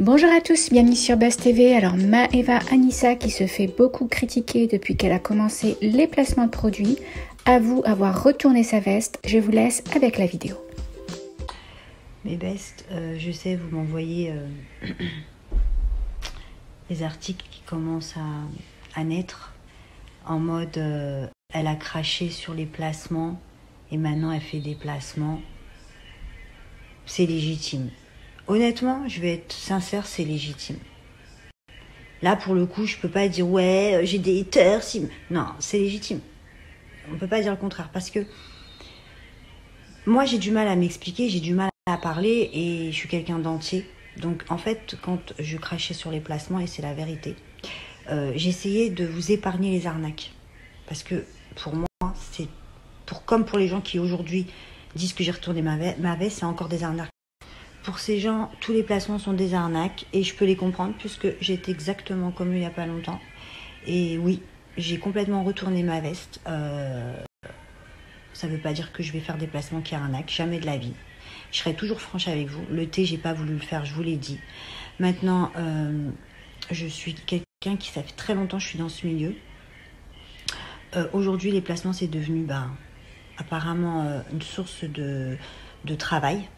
Bonjour à tous, bienvenue sur Buzz TV. Alors Maeva Anissa qui se fait beaucoup critiquer depuis qu'elle a commencé les placements de produits, avoue avoir retourné sa veste. Je vous laisse avec la vidéo. Mes bestes, je sais, vous m'envoyez les articles qui commencent à naître en mode elle a craché sur les placements et maintenant elle fait des placements. C'est légitime. Honnêtement, je vais être sincère, c'est légitime. Là, pour le coup, je peux pas dire ouais, j'ai des haters. Non, c'est légitime. On peut pas dire le contraire parce que moi, j'ai du mal à m'expliquer, j'ai du mal à parler et je suis quelqu'un d'entier. Donc, en fait, quand je crachais sur les placements, et c'est la vérité, j'essayais de vous épargner les arnaques. Parce que pour moi, c'est comme pour les gens qui aujourd'hui disent que j'ai retourné ma veste, c'est encore des arnaques. Pour ces gens, tous les placements sont des arnaques et je peux les comprendre puisque j'étais exactement comme eux il n'y a pas longtemps. Et oui, j'ai complètement retourné ma veste. Ça ne veut pas dire que je vais faire des placements qui arnaquent, jamais de la vie. Je serai toujours franche avec vous. Le thé, j'ai pas voulu le faire, je vous l'ai dit. Maintenant, je suis quelqu'un qui, ça fait très longtemps que je suis dans ce milieu. Aujourd'hui, les placements, c'est devenu apparemment une source de travail.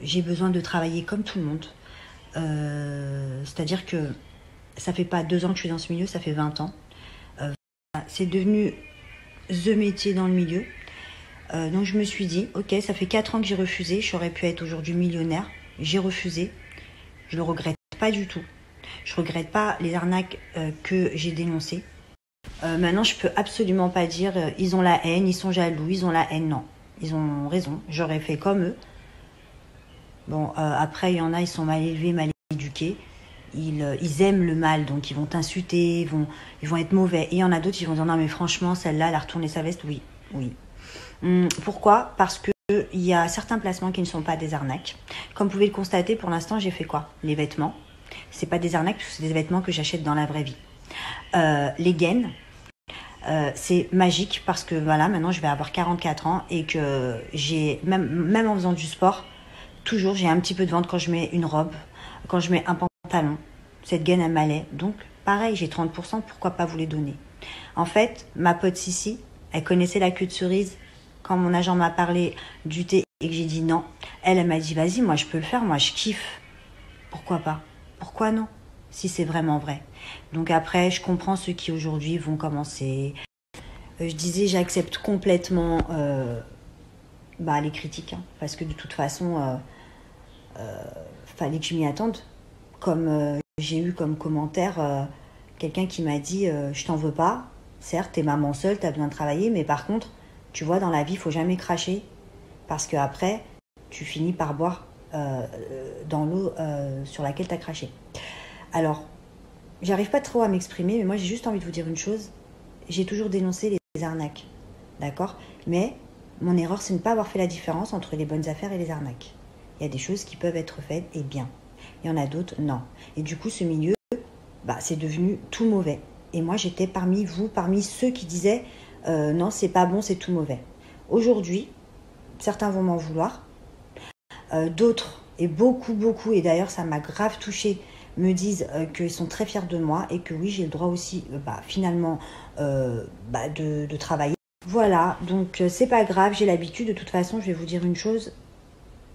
J'ai besoin de travailler comme tout le monde. C'est-à-dire que ça fait pas 2 ans que je suis dans ce milieu, ça fait 20 ans. C'est devenu the métier dans le milieu. Donc je me suis dit, ok, ça fait 4 ans que j'ai refusé, j'aurais pu être aujourd'hui millionnaire. J'ai refusé, je le regrette pas du tout. Je regrette pas les arnaques que j'ai dénoncées. Maintenant, je peux absolument pas dire ils ont la haine, ils sont jaloux, ils ont la haine. Non, ils ont raison, j'aurais fait comme eux. Bon, après, il y en a, ils sont mal élevés, mal éduqués. Ils aiment le mal, donc ils vont t'insulter, ils vont être mauvais. Et il y en a d'autres, ils vont dire non, mais franchement, celle-là, elle a retourné sa veste. Oui. Pourquoi ? Parce que il y a certains placements qui ne sont pas des arnaques. Comme vous pouvez le constater, pour l'instant, j'ai fait quoi ? Les vêtements. C'est pas des arnaques, parce que c'est des vêtements que j'achète dans la vraie vie. Les gaines. C'est magique parce que voilà, maintenant je vais avoir 44 ans et que j'ai, même en faisant du sport, toujours j'ai un petit peu de ventre quand je mets une robe, quand je mets un pantalon. Cette gaine elle m'allait. Donc pareil, j'ai 30%, pourquoi pas vous les donner ? En fait, ma pote Sissi, elle connaissait la queue de cerise. Quand mon agent m'a parlé du thé et que j'ai dit non, elle m'a dit vas-y, moi je peux le faire, moi je kiffe. Pourquoi pas ? Pourquoi non ? Si c'est vraiment vrai. Donc après, je comprends ceux qui aujourd'hui vont commencer. Je disais, j'accepte complètement les critiques, hein, parce que de toute façon, fallait que je m'y attende. Comme j'ai eu comme commentaire quelqu'un qui m'a dit je t'en veux pas, certes, t'es maman seule, t'as besoin de travailler, mais par contre, tu vois, dans la vie, il faut jamais cracher, parce qu'après, tu finis par boire dans l'eau sur laquelle t'as craché. Alors, j'arrive pas trop à m'exprimer, mais moi j'ai juste envie de vous dire une chose. J'ai toujours dénoncé les arnaques, d'accord ? Mais mon erreur, c'est de ne pas avoir fait la différence entre les bonnes affaires et les arnaques. Il y a des choses qui peuvent être faites et bien. Il y en a d'autres, non. Et du coup, ce milieu, c'est devenu tout mauvais. Et moi, j'étais parmi ceux qui disaient non, c'est pas bon, c'est tout mauvais. Aujourd'hui, certains vont m'en vouloir. D'autres, et beaucoup, et d'ailleurs, ça m'a grave touchée, me disent qu'ils sont très fiers de moi et que oui, j'ai le droit aussi, finalement, de travailler. Voilà, donc c'est pas grave, j'ai l'habitude. De toute façon, je vais vous dire une chose,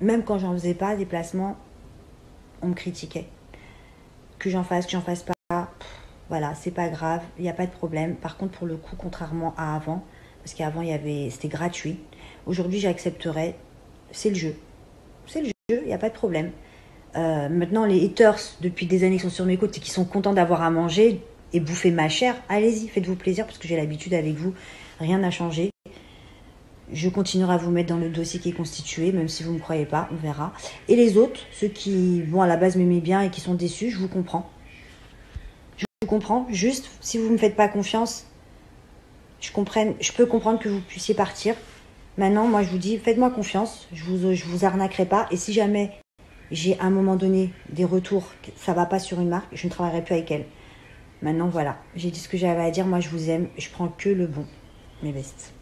même quand j'en faisais pas des placements, on me critiquait. Que j'en fasse pas, voilà, c'est pas grave, il n'y a pas de problème. Par contre, pour le coup, contrairement à avant, parce qu'avant, c'était gratuit, aujourd'hui, j'accepterais, c'est le jeu. C'est le jeu, il n'y a pas de problème. Maintenant, les haters, depuis des années, qui sont sur mes côtes et qui sont contents d'avoir à manger et bouffer ma chair, allez-y, faites-vous plaisir parce que j'ai l'habitude avec vous, rien n'a changé. Je continuerai à vous mettre dans le dossier qui est constitué, même si vous ne me croyez pas, on verra. Et les autres, ceux qui, à la base m'aimaient bien et qui sont déçus, je vous comprends. Je vous comprends, juste, si vous ne me faites pas confiance, je peux comprendre que vous puissiez partir. Maintenant, moi, je vous dis, faites-moi confiance, je vous arnaquerai pas. Et si jamais j'ai à un moment donné des retours, ça va pas sur une marque, je ne travaillerai plus avec elle. Maintenant, voilà, j'ai dit ce que j'avais à dire. Moi, je vous aime, je prends que le bon, mes bestes.